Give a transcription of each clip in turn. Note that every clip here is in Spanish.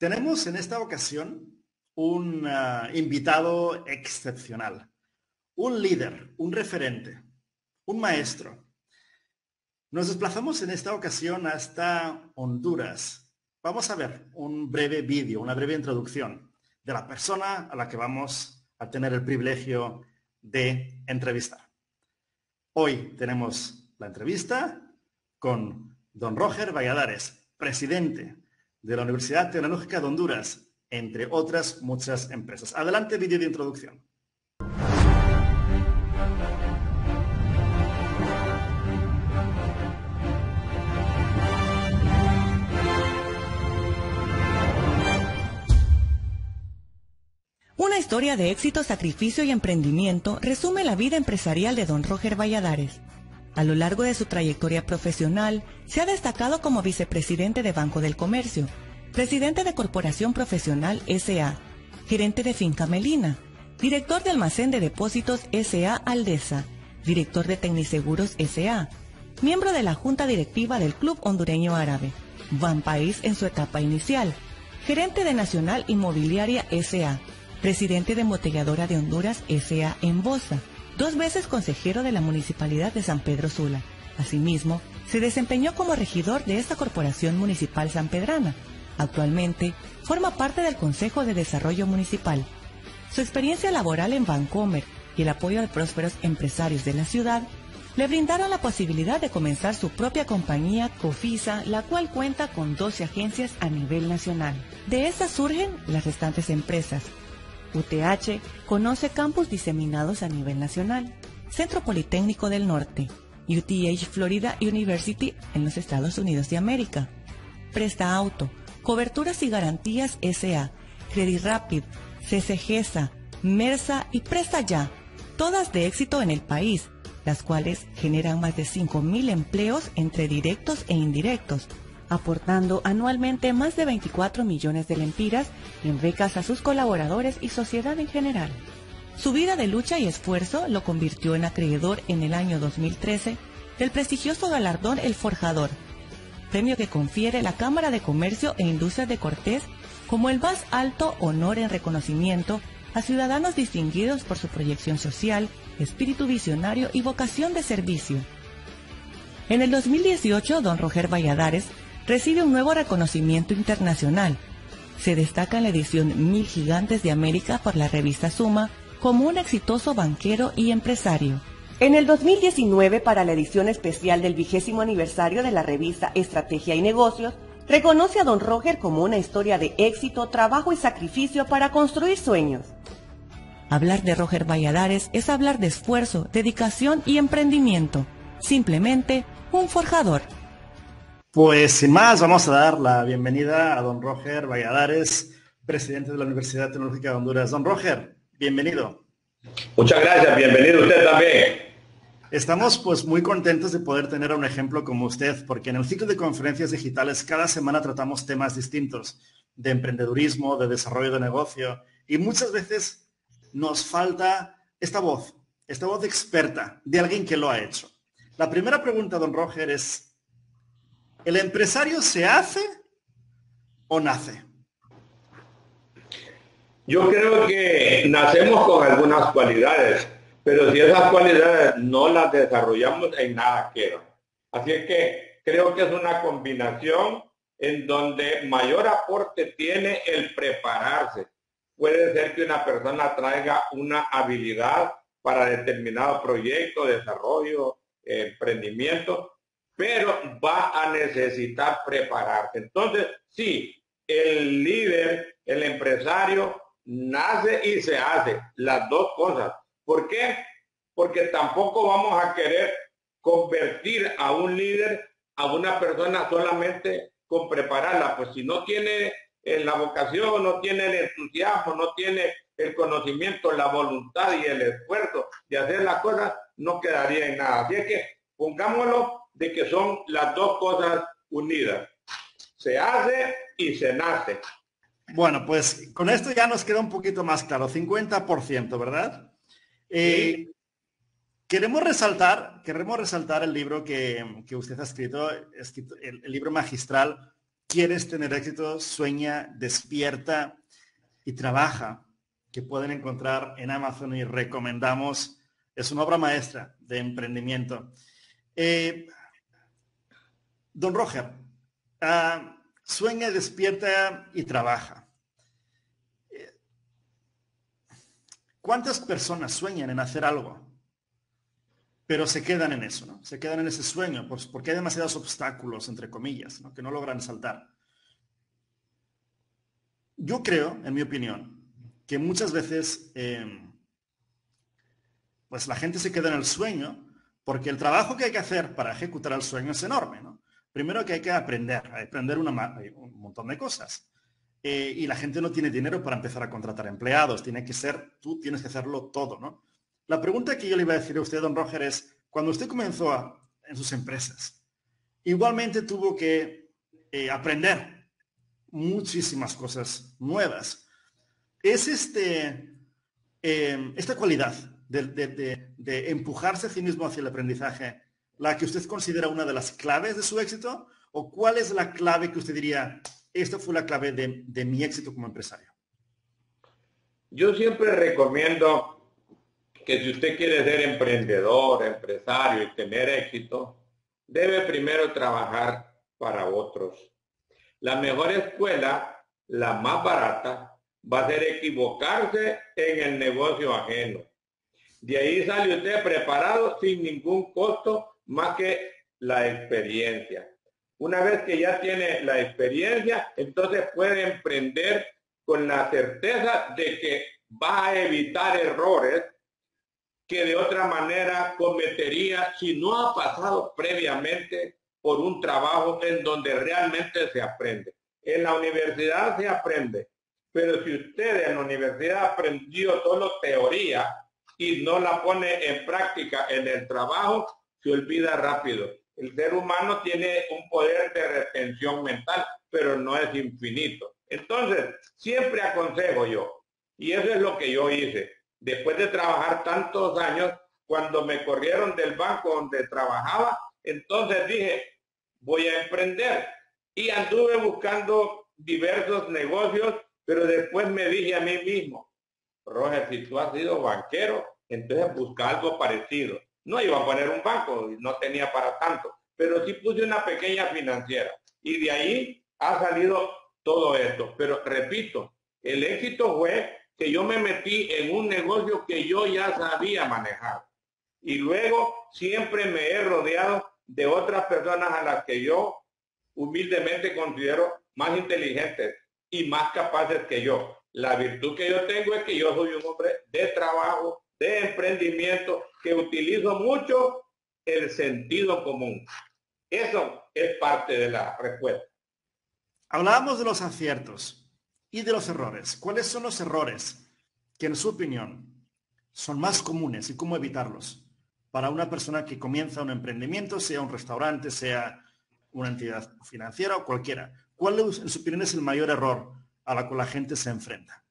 Tenemos en esta ocasión un invitado excepcional, un líder, un referente, un maestro. Nos desplazamos en esta ocasión hasta Honduras. Vamos a ver un breve vídeo, una breve introducción de la persona a la que vamos a tener el privilegio de entrevistar. Hoy tenemos la entrevista con don Roger Valladares, presidente de la Universidad Tecnológica de Honduras, entre otras muchas empresas. Adelante, vídeo de introducción. Una historia de éxito, sacrificio y emprendimiento resume la vida empresarial de don Roger Valladares. A lo largo de su trayectoria profesional, se ha destacado como vicepresidente de Banco del Comercio, presidente de Corporación Profesional S.A., gerente de Finca Melina, director de Almacén de Depósitos S.A. Aldesa, director de Tecniseguros S.A., miembro de la Junta Directiva del Club Hondureño Árabe, Banpaís en su etapa inicial, gerente de Nacional Inmobiliaria S.A., presidente de Embotelladora de Honduras S.A. en Bosa, 2 veces consejero de la Municipalidad de San Pedro Sula. Asimismo, se desempeñó como regidor de esta Corporación Municipal sanpedrana. Actualmente, forma parte del Consejo de Desarrollo Municipal. Su experiencia laboral en Bancomer y el apoyo a prósperos empresarios de la ciudad le brindaron la posibilidad de comenzar su propia compañía Cofisa, la cual cuenta con 12 agencias a nivel nacional. De estas surgen las restantes empresas. UTH conoce campus diseminados a nivel nacional, Centro Politécnico del Norte, UTH Florida University en los Estados Unidos de América, Presta Auto, Coberturas y Garantías S.A., Credit Rapid, CCGESA, Mersa y Presta Ya, todas de éxito en el país, las cuales generan más de 5,000 empleos entre directos e indirectos, aportando anualmente más de 24 millones de lempiras en becas a sus colaboradores y sociedad en general. Su vida de lucha y esfuerzo lo convirtió en acreedor en el año 2013 del prestigioso galardón El Forjador, premio que confiere la Cámara de Comercio e Industrias de Cortés como el más alto honor en reconocimiento a ciudadanos distinguidos por su proyección social, espíritu visionario y vocación de servicio. En el 2018, don Roger Valladares recibe un nuevo reconocimiento internacional. Se destaca en la edición 1000 Gigantes de América por la revista Suma como un exitoso banquero y empresario. En el 2019, para la edición especial del 20º aniversario de la revista Estrategia y Negocios, reconoce a don Roger como una historia de éxito, trabajo y sacrificio para construir sueños. Hablar de Roger Valladares es hablar de esfuerzo, dedicación y emprendimiento. Simplemente un forjador. Pues sin más, vamos a dar la bienvenida a don Roger Valladares, presidente de la Universidad Tecnológica de Honduras. Don Roger, bienvenido. Muchas gracias, bienvenido usted también. Estamos pues muy contentos de poder tener a un ejemplo como usted, porque en el ciclo de conferencias digitales cada semana tratamos temas distintos de emprendedurismo, de desarrollo de negocio, y muchas veces nos falta esta voz experta de alguien que lo ha hecho. La primera pregunta, don Roger, es: ¿el empresario se hace o nace? Yo creo que nacemos con algunas cualidades, pero si esas cualidades no las desarrollamos, en nada quedan. Así es que creo que es una combinación en donde mayor aporte tiene el prepararse. Puede ser que una persona traiga una habilidad para determinado proyecto, desarrollo, emprendimiento, pero va a necesitar prepararse. Entonces, sí, el líder, el empresario, nace y se hace, las dos cosas. ¿Por qué? Porque tampoco vamos a querer convertir a un líder, a una persona solamente con prepararla. Pues si no tiene la vocación, no tiene el entusiasmo, no tiene el conocimiento, la voluntad y el esfuerzo de hacer las cosas, no quedaría en nada. Así es que pongámoslo de que son las dos cosas unidas. Se hace y se nace. Bueno, pues con esto ya nos queda un poquito más claro, 50%, ¿verdad? Sí. Queremos resaltar el libro que usted ha escrito el libro magistral quieres tener éxito, sueña, despierta y trabaja, que pueden encontrar en Amazon y recomendamos. Es una obra maestra de emprendimiento. Don Roger, sueña, despierta y trabaja. ¿Cuántas personas sueñan en hacer algo, pero se quedan en eso, ¿no? Se quedan en ese sueño, porque hay demasiados obstáculos, entre comillas, ¿no? Que no logran saltar. Yo creo, en mi opinión, que muchas veces pues la gente se queda en el sueño porque el trabajo que hay que hacer para ejecutar el sueño es enorme, ¿no? Primero que hay que aprender un montón de cosas. Y la gente no tiene dinero para empezar a contratar empleados. Tú tienes que hacerlo todo, ¿no? La pregunta que yo le iba a decir a usted, don Roger, es, cuando usted comenzó en sus empresas, igualmente tuvo que aprender muchísimas cosas nuevas. Es esta cualidad de empujarse a sí mismo hacia el aprendizaje la que usted considera una de las claves de su éxito? ¿O cuál es la clave que usted diría, esta fue la clave de mi éxito como empresario? Yo siempre recomiendo que si usted quiere ser emprendedor, empresario y tener éxito, debe primero trabajar para otros. La mejor escuela, la más barata, va a ser equivocarse en el negocio ajeno. De ahí sale usted preparado sin ningún costo más que la experiencia. Una vez que ya tiene la experiencia, entonces puede emprender con la certeza de que va a evitar errores que de otra manera cometería si no ha pasado previamente por un trabajo en donde realmente se aprende. En la universidad se aprende, pero si usted en la universidad aprendió solo teoría y no la pone en práctica en el trabajo, se olvida rápido. El ser humano tiene un poder de retención mental, pero no es infinito. Entonces, siempre aconsejo yo, y eso es lo que yo hice. Después de trabajar tantos años, cuando me corrieron del banco donde trabajaba, entonces dije, voy a emprender. Y anduve buscando diversos negocios, pero después me dije a mí mismo, Roger, si tú has sido banquero, entonces busca algo parecido. No iba a poner un banco, no tenía para tanto, pero sí puse una pequeña financiera. Y de ahí ha salido todo esto. Pero repito, el éxito fue que yo me metí en un negocio que yo ya sabía manejar. Y luego siempre me he rodeado de otras personas a las que yo humildemente considero más inteligentes y más capaces que yo. La virtud que yo tengo es que yo soy un hombre de trabajo, de emprendimiento, que utilizo mucho el sentido común. Eso es parte de la respuesta. Hablábamos de los aciertos y de los errores. ¿Cuáles son los errores que, en su opinión, son más comunes y cómo evitarlos para una persona que comienza un emprendimiento, sea un restaurante, sea una entidad financiera o cualquiera? ¿Cuál, en su opinión, es el mayor error a la que la gente se enfrenta?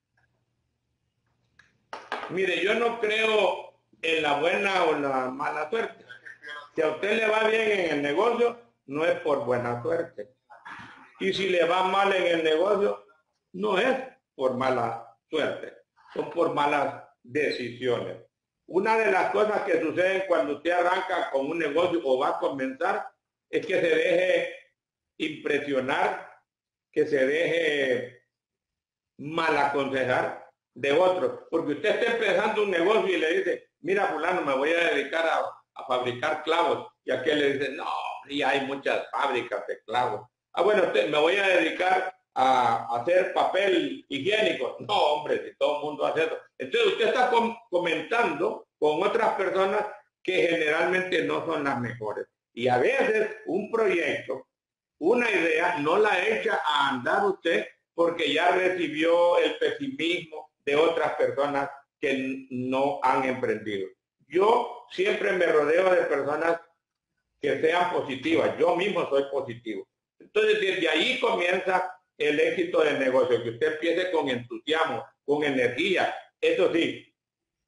Mire, yo no creo en la buena o la mala suerte. Si a usted le va bien en el negocio, no es por buena suerte. Y si le va mal en el negocio, no es por mala suerte, son por malas decisiones. Una de las cosas que suceden cuando usted arranca con un negocio o va a comenzar es que se deje impresionar, que se deje mal aconsejar de otros. Porque usted está empezando un negocio y le dice, mira fulano, me voy a dedicar a fabricar clavos. Y aquel le dice, no, ya hay muchas fábricas de clavos. Ah, bueno, me voy a dedicar a hacer papel higiénico. No, hombre, si todo el mundo hace eso. Entonces usted está comentando con otras personas que generalmente no son las mejores. Y a veces un proyecto, una idea, no la echa a andar usted porque ya recibió el pesimismo de otras personas que no han emprendido. Yo siempre me rodeo de personas que sean positivas. Yo mismo soy positivo. Entonces, desde ahí comienza el éxito del negocio, que usted empiece con entusiasmo, con energía. Eso sí,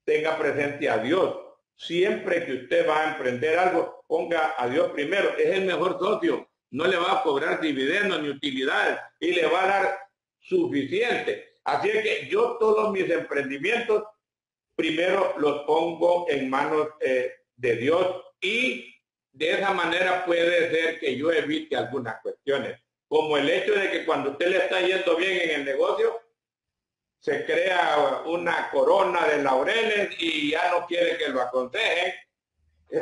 tenga presente a Dios. Siempre que usted va a emprender algo, ponga a Dios primero. Es el mejor socio. no le va a cobrar dividendos ni utilidades y le va a dar suficiente. Así es que yo todos mis emprendimientos primero los pongo en manos de Dios y de esa manera puede ser que yo evite algunas cuestiones, como el hecho de que cuando usted le está yendo bien en el negocio, se crea una corona de laureles y ya no quiere que lo aconsejen.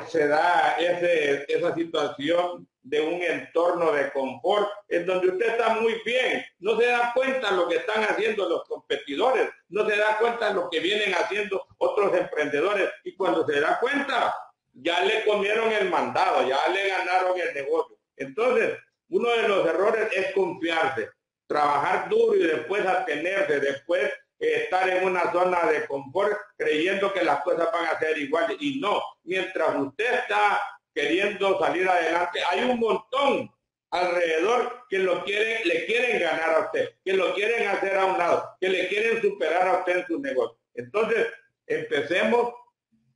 Se da esa situación de un entorno de confort en donde usted está muy bien, no se da cuenta de lo que están haciendo los competidores, no se da cuenta de lo que vienen haciendo otros emprendedores y cuando se da cuenta ya le comieron el mandado, ya le ganaron el negocio. Entonces, uno de los errores es confiarse, trabajar duro y después atenerse, después estar en una zona de confort creyendo que las cosas van a ser iguales y no. Mientras usted está queriendo salir adelante, hay un montón alrededor que le quieren ganar a usted, que lo quieren hacer a un lado, que le quieren superar a usted en su negocio. Entonces, empecemos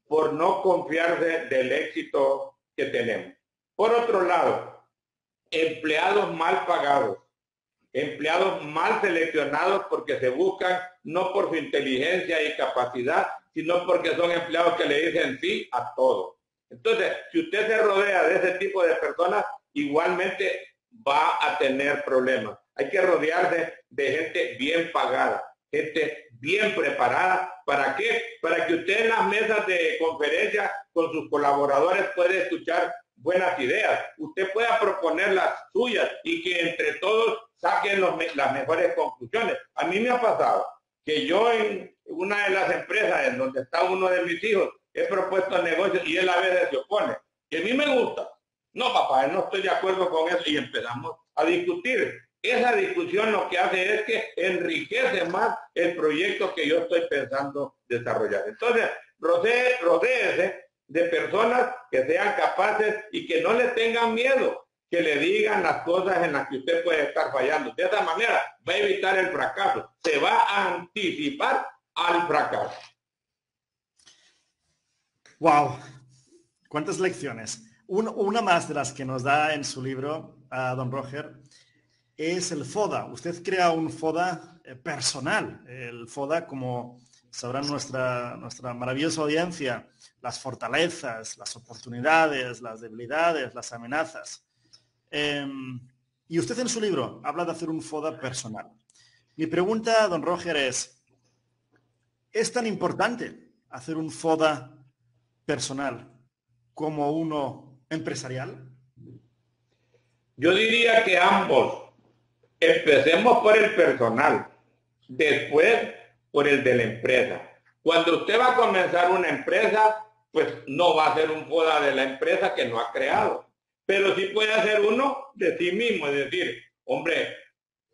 por no confiarse del éxito que tenemos. Por otro lado, empleados mal pagados. Empleados mal seleccionados porque se buscan no por su inteligencia y capacidad, sino porque son empleados que le dicen sí a todo. Entonces, si usted se rodea de ese tipo de personas, igualmente va a tener problemas. Hay que rodearse de gente bien pagada, gente bien preparada. ¿Para qué? Para que usted en las mesas de conferencia con sus colaboradores pueda escuchar buenas ideas. Usted pueda proponer las suyas y que entre todos saquen las mejores conclusiones. A mí me ha pasado que yo en una de las empresas en donde está uno de mis hijos he propuesto negocios y él a veces se opone. Y a mí me gusta. No, papá, no estoy de acuerdo con eso y empezamos a discutir. Esa discusión lo que hace es que enriquece más el proyecto que yo estoy pensando desarrollar. Entonces, rodéese de personas que sean capaces y que no le tengan miedo, que le digan las cosas en las que usted puede estar fallando. De esa manera va a evitar el fracaso, se va a anticipar al fracaso. ¡Wow! ¿Cuántas lecciones? Una más de las que nos da en su libro, don Roger, es el FODA. Usted crea un FODA personal. El FODA, como sabrán nuestra maravillosa audiencia, las fortalezas, las oportunidades, las debilidades, las amenazas. Y usted en su libro habla de hacer un FODA personal. Mi pregunta, don Roger, ¿es tan importante hacer un FODA personal como uno empresarial? Yo diría que ambos. Empecemos por el personal, después por el de la empresa. Cuando usted va a comenzar una empresa, pues no va a ser un FODA de la empresa que no ha creado, pero sí puede hacer uno de sí mismo, es decir, hombre,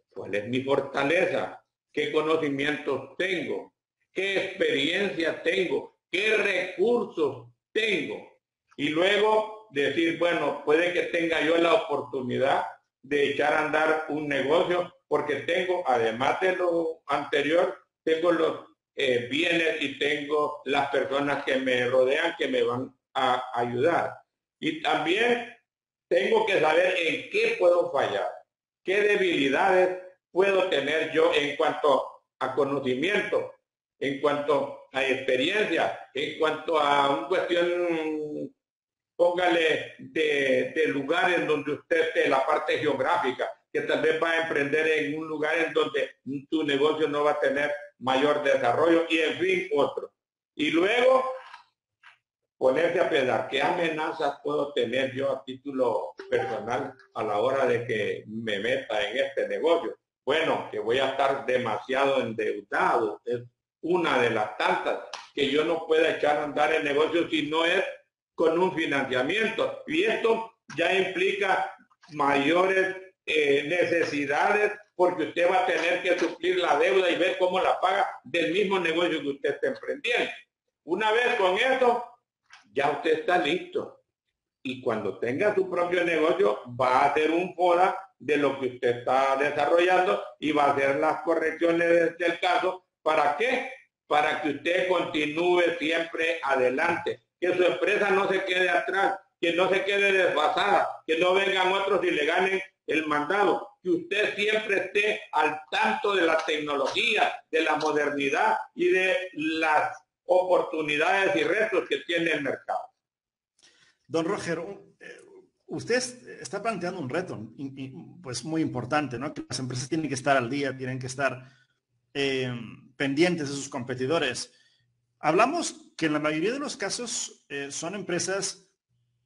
¿cuál es mi fortaleza? ¿Qué conocimientos tengo? ¿Qué experiencia tengo? ¿Qué recursos tengo? Y luego decir, bueno, puede que tenga yo la oportunidad de echar a andar un negocio porque tengo, además de lo anterior, tengo los bienes y tengo las personas que me rodean que me van a ayudar. Y también tengo que saber en qué puedo fallar, qué debilidades puedo tener yo en cuanto a conocimiento, en cuanto a experiencia, en cuanto a una cuestión, póngale, de lugar en donde usted esté, la parte geográfica, que tal vez va a emprender en un lugar en donde tu negocio no va a tener mayor desarrollo y en fin, otro. Y luego ponerse a pensar qué amenazas puedo tener yo a título personal a la hora de que me meta en este negocio. Bueno, que voy a estar demasiado endeudado, es una de las tantas, que yo no pueda echar a andar el negocio si no es con un financiamiento. Y esto ya implica mayores necesidades porque usted va a tener que suplir la deuda y ver cómo la paga del mismo negocio que usted está emprendiendo. Una vez con eso, ya usted está listo. Y cuando tenga su propio negocio, va a hacer un FODA de lo que usted está desarrollando y va a hacer las correcciones del caso. ¿Para qué? Para que usted continúe siempre adelante. Que su empresa no se quede atrás, que no se quede desfasada, que no vengan otros y le ganen el mandado, que usted siempre esté al tanto de la tecnología, de la modernidad y de las oportunidades y retos que tiene el mercado. Don Roger, usted está planteando un reto pues muy importante, ¿no? Que las empresas tienen que estar al día, tienen que estar pendientes de sus competidores. Hablamos que en la mayoría de los casos son empresas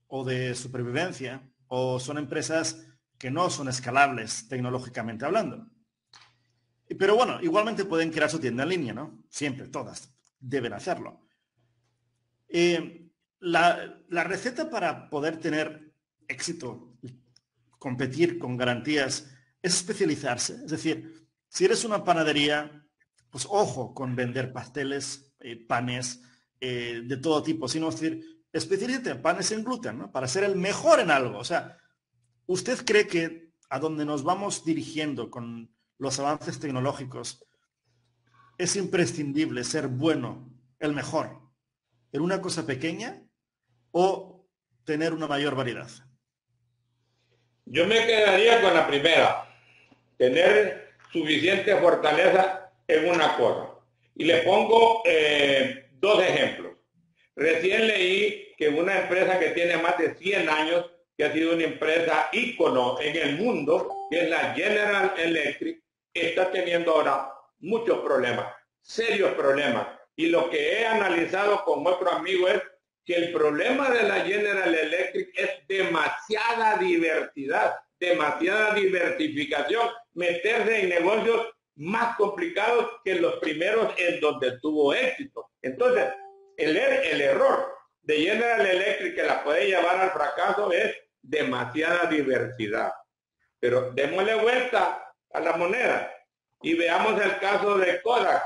o de supervivencia o son empresas que no son escalables tecnológicamente hablando. Pero bueno, igualmente pueden crear su tienda en línea, ¿no? Siempre, todas deben hacerlo. La receta para poder tener éxito y competir con garantías es especializarse. Es decir, si eres una panadería, pues ojo con vender pasteles, panes de todo tipo, sino es decir, especialízate en panes en gluten, ¿no? Para ser el mejor en algo. O sea, ¿usted cree que a donde nos vamos dirigiendo con los avances tecnológicos es imprescindible ser bueno, el mejor, en una cosa pequeña o tener una mayor variedad? Yo me quedaría con la primera, tener suficiente fortaleza en una cosa. Y le pongo dos ejemplos. Recién leí que una empresa que tiene más de 100 años, que ha sido una empresa ícono en el mundo, que es la General Electric, está teniendo ahora muchos problemas, serios problemas. Y lo que he analizado con otro amigo es que el problema de la General Electric es demasiada diversidad, demasiada diversificación, meterse en negocios más complicados que los primeros en donde tuvo éxito. Entonces, el error de General Electric que la puede llevar al fracaso es demasiada diversidad. Pero démosle vuelta a la moneda y veamos el caso de Kodak.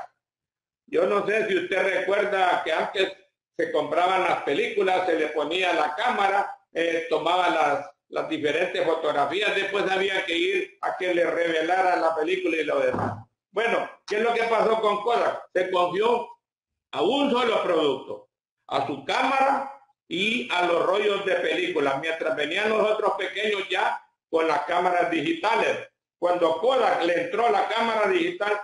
Yo no sé si usted recuerda que antes se compraban las películas, se le ponía la cámara, tomaba las diferentes fotografías, después había que ir a que le revelara la película y lo demás. Bueno, ¿qué es lo que pasó con Kodak? Se confió a un solo producto, a su cámara y a los rollos de película, mientras venían los otros pequeños ya con las cámaras digitales. Cuando Kodak le entró la cámara digital,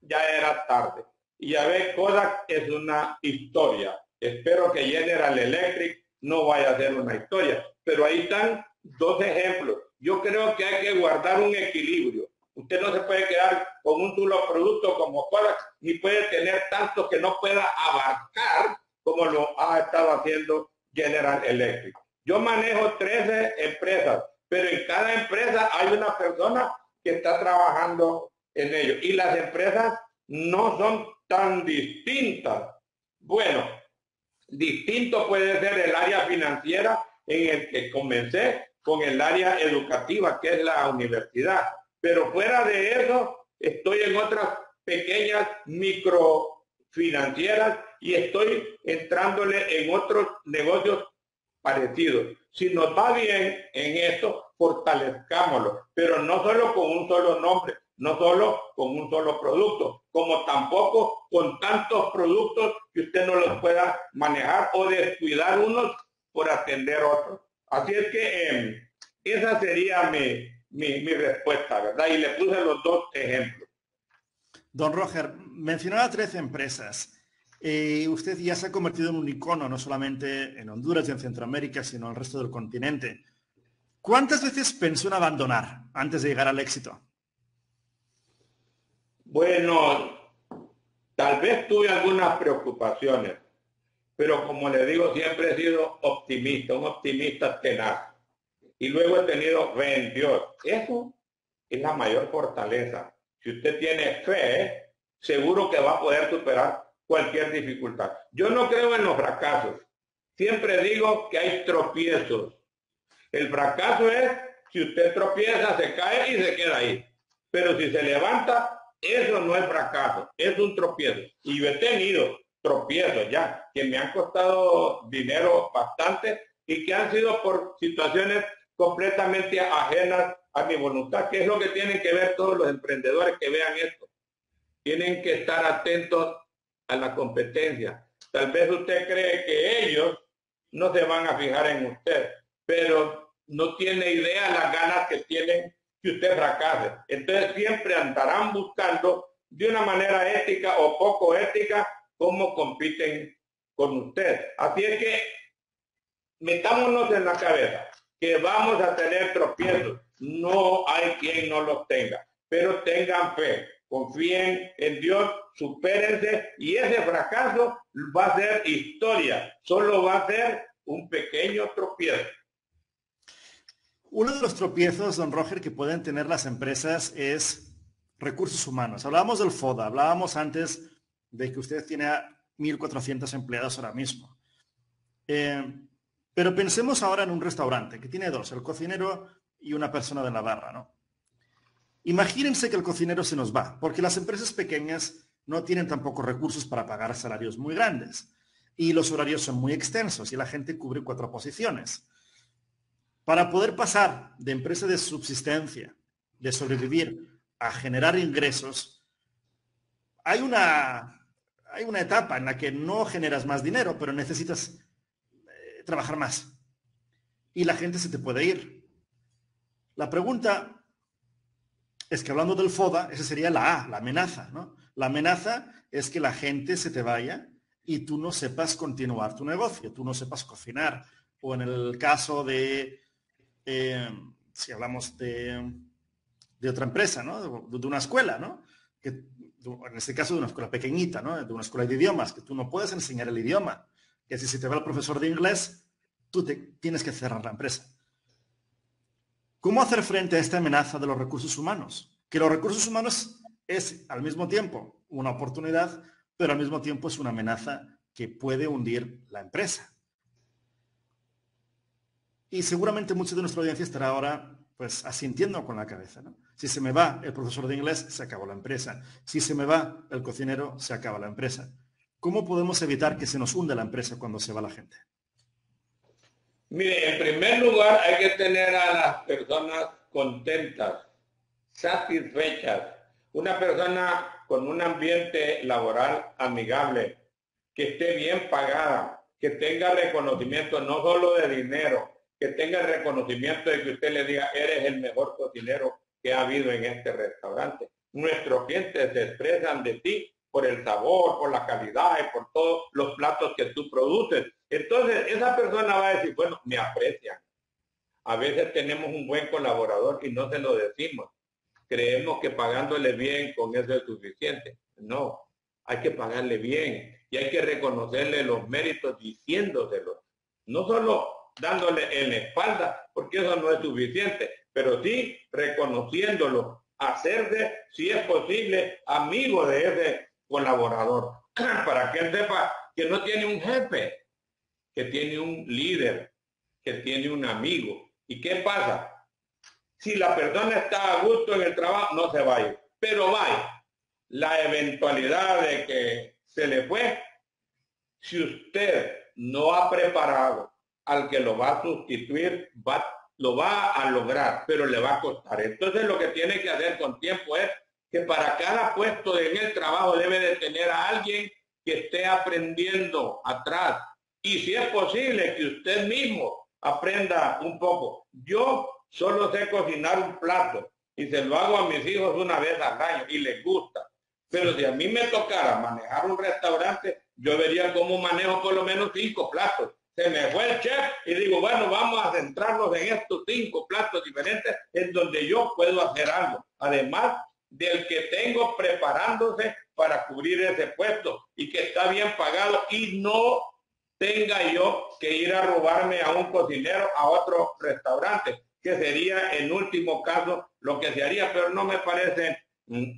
ya era tarde. Y ya ve, Kodak es una historia. Espero que General Electric no vaya a ser una historia. Pero ahí están dos ejemplos. Yo creo que hay que guardar un equilibrio. Usted no se puede quedar con un solo producto como Kodak, ni puede tener tanto que no pueda abarcar como lo ha estado haciendo General Electric. Yo manejo 13 empresas, pero en cada empresa hay una persona que está trabajando en ello. Y las empresas no son tan distintas. Bueno, distinto puede ser el área financiera en el que comencé con el área educativa, que es la universidad. Pero fuera de eso, estoy en otras pequeñas microfinancieras y estoy entrándole en otros negocios parecidos. Si nos va bien en esto, fortalezcámoslo, pero no solo con un solo nombre, no solo con un solo producto, como tampoco con tantos productos que usted no los pueda manejar o descuidar unos por atender otros. Así es que esa sería mi respuesta, ¿verdad? Y le puse los dos ejemplos. Don Roger, mencionaba 13 empresas. Usted ya se ha convertido en un icono, no solamente en Honduras y en Centroamérica, sino en el resto del continente. ¿Cuántas veces pensó en abandonar antes de llegar al éxito? Bueno, tal vez tuve algunas preocupaciones, pero como le digo, siempre he sido optimista, un optimista tenaz. Y luego he tenido fe en Dios. Eso es la mayor fortaleza. Si usted tiene fe, seguro que va a poder superar cualquier dificultad. Yo no creo en los fracasos. Siempre digo que hay tropiezos. El fracaso es si usted tropieza, se cae y se queda ahí. Pero si se levanta, eso no es fracaso, es un tropiezo. Y yo he tenido tropiezos ya, que me han costado dinero bastante y que han sido por situaciones completamente ajenas a mi voluntad, que es lo que tienen que ver todos los emprendedores que vean esto. Tienen que estar atentos a la competencia. Tal vez usted cree que ellos no se van a fijar en usted, pero no tiene idea las ganas que tienen que usted fracase. Entonces siempre andarán buscando de una manera ética o poco ética cómo compiten con usted. Así es que metámonos en la cabeza que vamos a tener tropiezos. No hay quien no los tenga, pero tengan fe, confíen en Dios, supérense y ese fracaso va a ser historia, solo va a ser un pequeño tropiezo. Uno de los tropiezos, don Roger, que pueden tener las empresas es recursos humanos. Hablábamos del FODA, hablábamos antes de que usted tiene 1.400 empleados ahora mismo. Pero pensemos ahora en un restaurante que tiene dos, el cocinero y una persona de la barra, ¿no? Imagínense que el cocinero se nos va, porque las empresas pequeñas no tienen tampoco recursos para pagar salarios muy grandes y los horarios son muy extensos y la gente cubre 4 posiciones. Para poder pasar de empresa de subsistencia, de sobrevivir, a generar ingresos, hay una etapa en la que no generas más dinero, pero necesitas trabajar más. Y la gente se te puede ir. La pregunta es que hablando del FODA, esa sería la A, la amenaza, ¿no? La amenaza es que la gente se te vaya y tú no sepas continuar tu negocio, tú no sepas cocinar. O en el caso de, si hablamos de otra empresa, ¿no? De una escuela, ¿no? Que, en este caso de una escuela pequeñita, ¿no? De una escuela de idiomas, que tú no puedes enseñar el idioma. Que si se te va el profesor de inglés, tú tienes que cerrar la empresa. ¿Cómo hacer frente a esta amenaza de los recursos humanos? Que los recursos humanos es al mismo tiempo una oportunidad, pero al mismo tiempo es una amenaza que puede hundir la empresa. Y seguramente mucha de nuestra audiencia estará ahora pues asintiendo con la cabeza, ¿no? Si se me va el profesor de inglés, se acabó la empresa. Si se me va el cocinero, se acaba la empresa. ¿Cómo podemos evitar que se nos hunda la empresa cuando se va la gente? Mire, en primer lugar hay que tener a las personas contentas, satisfechas. Una persona con un ambiente laboral amigable, que esté bien pagada, que tenga reconocimiento no solo de dinero, que tenga el reconocimiento de que usted le diga, eres el mejor cocinero que ha habido en este restaurante. Nuestros clientes se expresan de ti por el sabor, por la calidad y por todos los platos que tú produces. Entonces, esa persona va a decir, bueno, me aprecian. A veces tenemos un buen colaborador y no se lo decimos. Creemos que pagándole bien con eso es suficiente. No, hay que pagarle bien y hay que reconocerle los méritos diciéndoselos. No solo dándole en la espalda, porque eso no es suficiente, pero sí reconociéndolo, hacerse, si es posible, amigo de ese colaborador, para que él sepa que no tiene un jefe, que tiene un líder, que tiene un amigo. ¿Y qué pasa? Si la persona está a gusto en el trabajo, no se vaya. Pero vaya, la eventualidad de que se le fue, si usted no ha preparado al que lo va a sustituir, lo va a lograr, pero le va a costar. Entonces lo que tiene que hacer con tiempo es que para cada puesto en el trabajo debe de tener a alguien que esté aprendiendo atrás. Y si es posible que usted mismo aprenda un poco. Yo solo sé cocinar un plato y se lo hago a mis hijos una vez al año y les gusta. Pero si a mí me tocara manejar un restaurante, yo vería cómo manejo por lo menos 5 platos. Se me fue el chef y digo, bueno, vamos a centrarnos en estos 5 platos diferentes en donde yo puedo hacer algo. Además del que tengo preparándose para cubrir ese puesto y que está bien pagado y no tenga yo que ir a robarme a un cocinero a otro restaurante, que sería en último caso lo que se haría, pero no me parece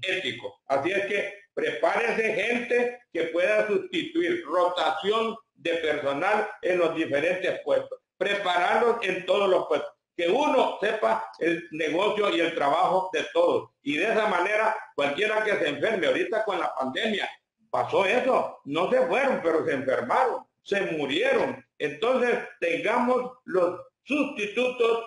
ético. Así es que prepárese gente que pueda sustituir, rotación de personal en los diferentes puestos, prepararlos en todos los puestos, que uno sepa el negocio y el trabajo de todos. Y de esa manera, cualquiera que se enferme, ahorita con la pandemia, pasó eso, no se fueron, pero se enfermaron, se murieron. Entonces, tengamos los sustitutos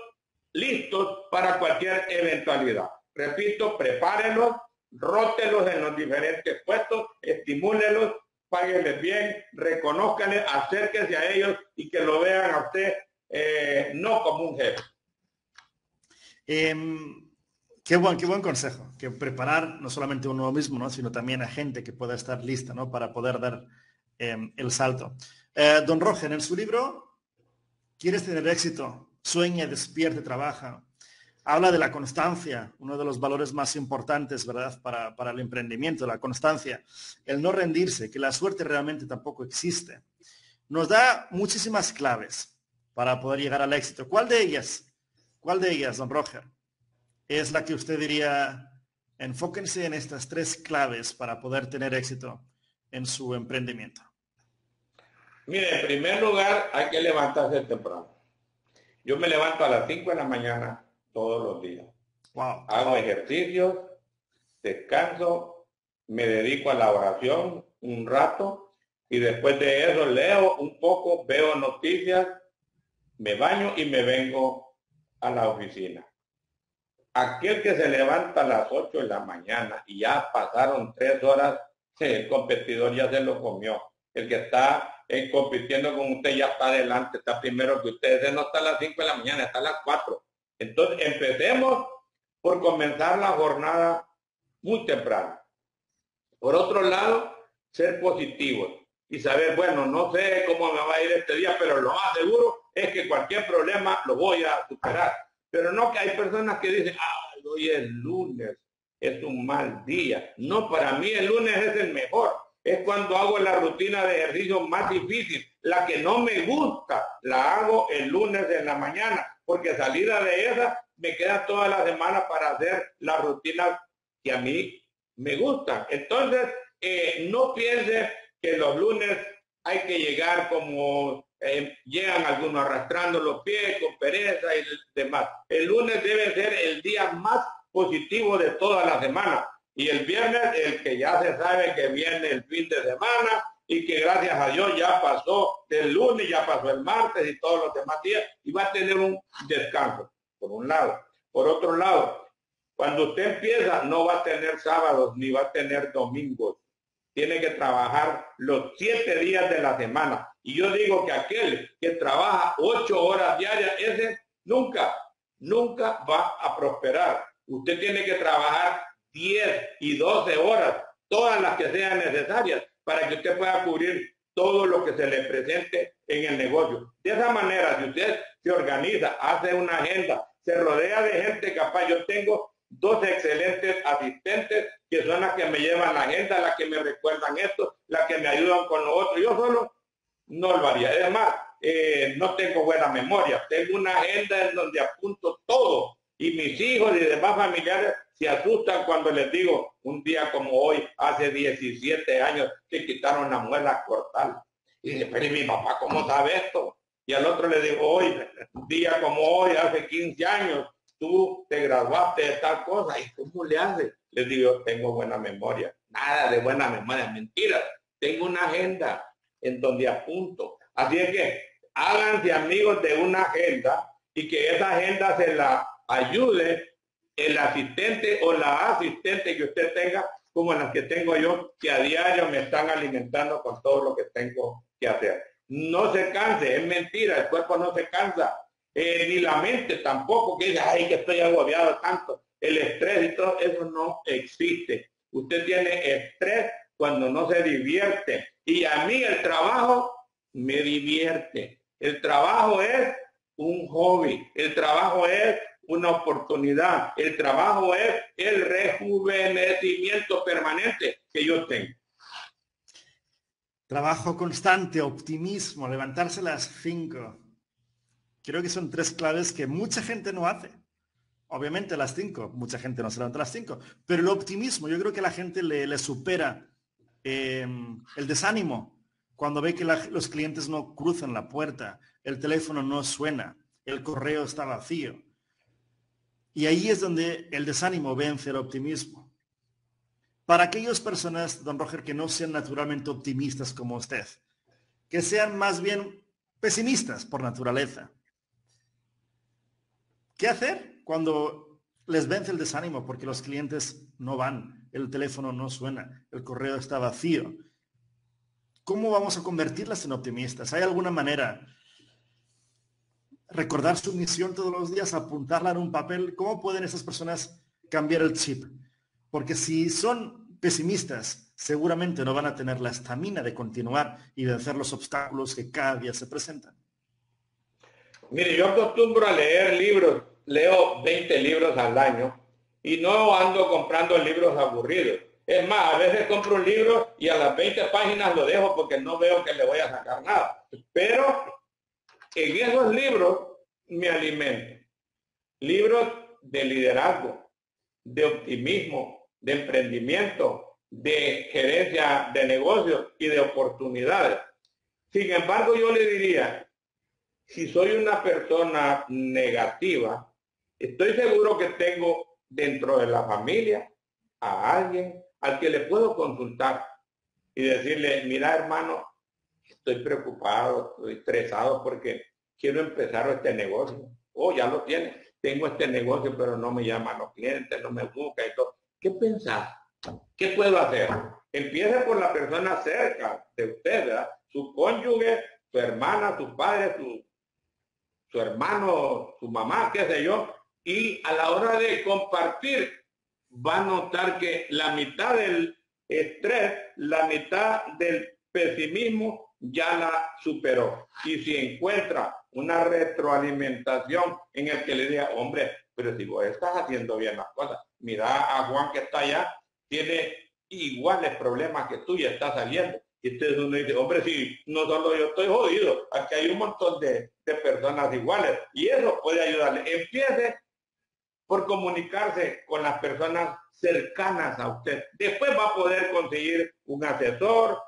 listos para cualquier eventualidad. Repito, prepárenlos, rótelos en los diferentes puestos, estimúlenlos, páguenles bien, reconózcanles, acérquense a ellos y que lo vean a usted no como un jefe. Qué buen consejo, que preparar no solamente uno mismo, ¿no? Sino también a gente que pueda estar lista, ¿no? Para poder dar el salto. Don Roger, en su libro, ¿Quieres tener éxito? Sueña, despierte, trabaja. Habla de la constancia, uno de los valores más importantes, ¿verdad? Para el emprendimiento, la constancia, el no rendirse, que la suerte realmente tampoco existe. Nos da muchísimas claves para poder llegar al éxito. ¿Cuál de ellas, don Roger, es la que usted diría, enfóquense en estas 3 claves para poder tener éxito en su emprendimiento? Mire, en primer lugar, hay que levantarse temprano. Yo me levanto a las 5 de la mañana todos los días. Wow. Hago ejercicios, descanso, me dedico a la oración un rato y después de eso leo un poco, veo noticias, me baño y me vengo a la oficina. Aquel que se levanta a las 8 de la mañana y ya pasaron 3 horas, el competidor ya se lo comió. El que está compitiendo con usted ya está adelante, está primero que usted. Ese no está a las 5 de la mañana, está a las 4. Entonces empecemos por comenzar la jornada muy temprano. Por otro lado, ser positivos y saber, bueno, no sé cómo me va a ir este día, pero lo más seguro es que cualquier problema lo voy a superar. Pero no, que hay personas que dicen, hoy es lunes, es un mal día. No, para mí el lunes es el mejor. Es cuando hago la rutina de ejercicio más difícil. La que no me gusta, la hago el lunes en la mañana, porque salida de esa me queda toda la semana para hacer la rutina que a mí me gustan. Entonces, no piense que los lunes hay que llegar como llegan algunos arrastrando los pies con pereza y demás. El lunes debe ser el día más positivo de toda la semana. Y el viernes, el que ya se sabe que viene el fin de semana y que gracias a Dios ya pasó el lunes, ya pasó el martes y todos los demás días y va a tener un descanso, por un lado. Por otro lado, cuando usted empieza, no va a tener sábados ni va a tener domingos. Tiene que trabajar los 7 días de la semana. Y yo digo que aquel que trabaja 8 horas diarias, ese nunca va a prosperar. Usted tiene que trabajar 10 y 12 horas, todas las que sean necesarias, para que usted pueda cubrir todo lo que se le presente en el negocio. De esa manera, si usted se organiza, hace una agenda, se rodea de gente capaz. Yo tengo 2 excelentes asistentes que son las que me llevan la agenda, las que me recuerdan esto, las que me ayudan con lo otro. Yo solo no lo haría. Además, no tengo buena memoria. Tengo una agenda en donde apunto todo. Y mis hijos y demás familiares se asustan cuando les digo, un día como hoy, hace 17 años, que quitaron la muela cortal. Y dice, pero ¿y mi papá cómo sabe esto? Y al otro le digo, hoy, un día como hoy, hace 15 años, tú te graduaste de tal cosa. ¿Y cómo le haces? Les digo, tengo buena memoria. Nada de buena memoria, mentiras. Tengo una agenda en donde apunto. Así es que háganse amigos de una agenda y que esa agenda se la ayude el asistente o la asistente que usted tenga, como las que tengo yo, que a diario me están alimentando con todo lo que tengo que hacer. No se canse, es mentira, el cuerpo no se cansa, ni la mente tampoco, que dice, ay, que estoy agobiado tanto. El estrés y todo eso no existe. Usted tiene estrés cuando no se divierte. Y a mí el trabajo me divierte. El trabajo es un hobby. El trabajo es una oportunidad. El trabajo es el rejuvenecimiento permanente que yo tengo. Trabajo constante, optimismo, levantarse a las 5. Creo que son 3 claves que mucha gente no hace. Obviamente a las 5, mucha gente no se levanta a las 5, pero el optimismo, yo creo que a la gente le supera el desánimo cuando ve que los clientes no cruzan la puerta, el teléfono no suena, el correo está vacío. Y ahí es donde el desánimo vence el optimismo. Para aquellas personas, don Roger, que no sean naturalmente optimistas como usted, que sean más bien pesimistas por naturaleza, ¿qué hacer cuando les vence el desánimo porque los clientes no van, el teléfono no suena, el correo está vacío? ¿Cómo vamos a convertirlas en optimistas? ¿Hay alguna manera recordar su misión todos los días, apuntarla en un papel. ¿Cómo pueden esas personas cambiar el chip? Porque si son pesimistas, seguramente no van a tener la estamina de continuar y vencer los obstáculos que cada día se presentan. Mire, yo acostumbro a leer libros, leo 20 libros al año y no ando comprando libros aburridos. Es más, a veces compro un libro y a las 20 páginas lo dejo porque no veo que le voy a sacar nada. Pero en esos libros me alimento. Libros de liderazgo, de optimismo, de emprendimiento, de gerencia de negocios y de oportunidades. Sin embargo, yo le diría, si soy una persona negativa, estoy seguro que tengo dentro de la familia a alguien al que le puedo consultar y decirle, mira hermano, estoy preocupado, estoy estresado porque quiero empezar este negocio. Oh, ya lo tiene. Tengo este negocio, pero no me llaman los clientes, no me buscan y todo. ¿Qué pensás? ¿Qué puedo hacer? Empiece por la persona cerca de usted, ¿verdad? Su cónyuge, su hermana, su padre, su hermano, su mamá, qué sé yo. Y a la hora de compartir, va a notar que la mitad del estrés, la mitad del pesimismo ya la superó. Y si encuentra una retroalimentación en el que le diga, hombre, pero si vos estás haciendo bien las cosas, mira a Juan que está allá, tiene iguales problemas que tú y está saliendo. Y entonces uno dice, hombre, si no solo yo estoy jodido, aquí hay un montón de personas iguales. Y eso puede ayudarle. Empiece por comunicarse con las personas cercanas a usted. Después va a poder conseguir un asesor,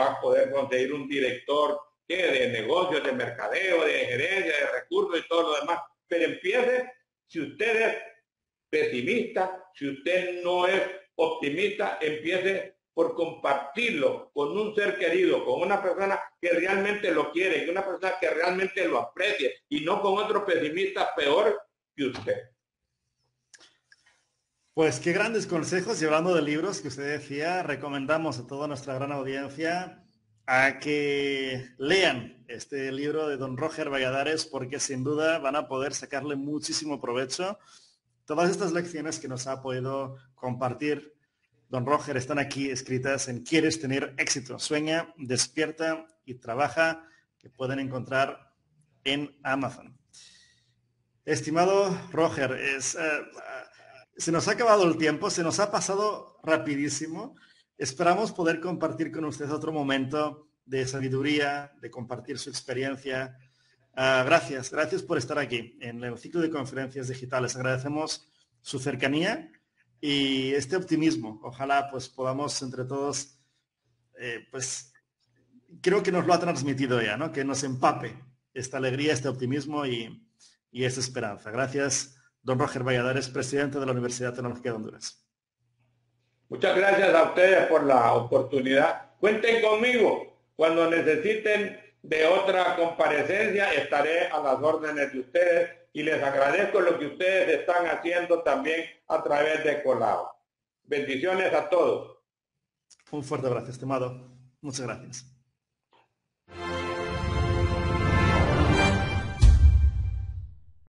va a poder conseguir un director de negocios, de mercadeo, de gerencia, de recursos y todo lo demás. Pero empiece, si usted es pesimista, si usted no es optimista, empiece por compartirlo con un ser querido, con una persona que realmente lo quiere, con una persona que realmente lo aprecie y no con otro pesimista peor que usted. Pues qué grandes consejos, y hablando de libros que usted decía, recomendamos a toda nuestra gran audiencia a que lean este libro de don Roger Valladares, porque sin duda van a poder sacarle muchísimo provecho. Todas estas lecciones que nos ha podido compartir don Roger están aquí escritas en ¿Quieres tener éxito? Sueña, despierta y trabaja, que pueden encontrar en Amazon. Estimado Roger, se nos ha acabado el tiempo, se nos ha pasado rapidísimo. Esperamos poder compartir con usted otro momento de sabiduría, de compartir su experiencia. Gracias por estar aquí en el ciclo de conferencias digitales. Agradecemos su cercanía y este optimismo. Ojalá pues podamos entre todos, pues creo que nos lo ha transmitido ya, ¿no? Que nos empape esta alegría, este optimismo y esta esperanza. Gracias, don Roger Valladares, presidente de la Universidad Tecnológica de Honduras. Muchas gracias a ustedes por la oportunidad. Cuenten conmigo. Cuando necesiten de otra comparecencia, estaré a las órdenes de ustedes y les agradezco lo que ustedes están haciendo también a través de Colao. Bendiciones a todos. Un fuerte abrazo, estimado. Muchas gracias.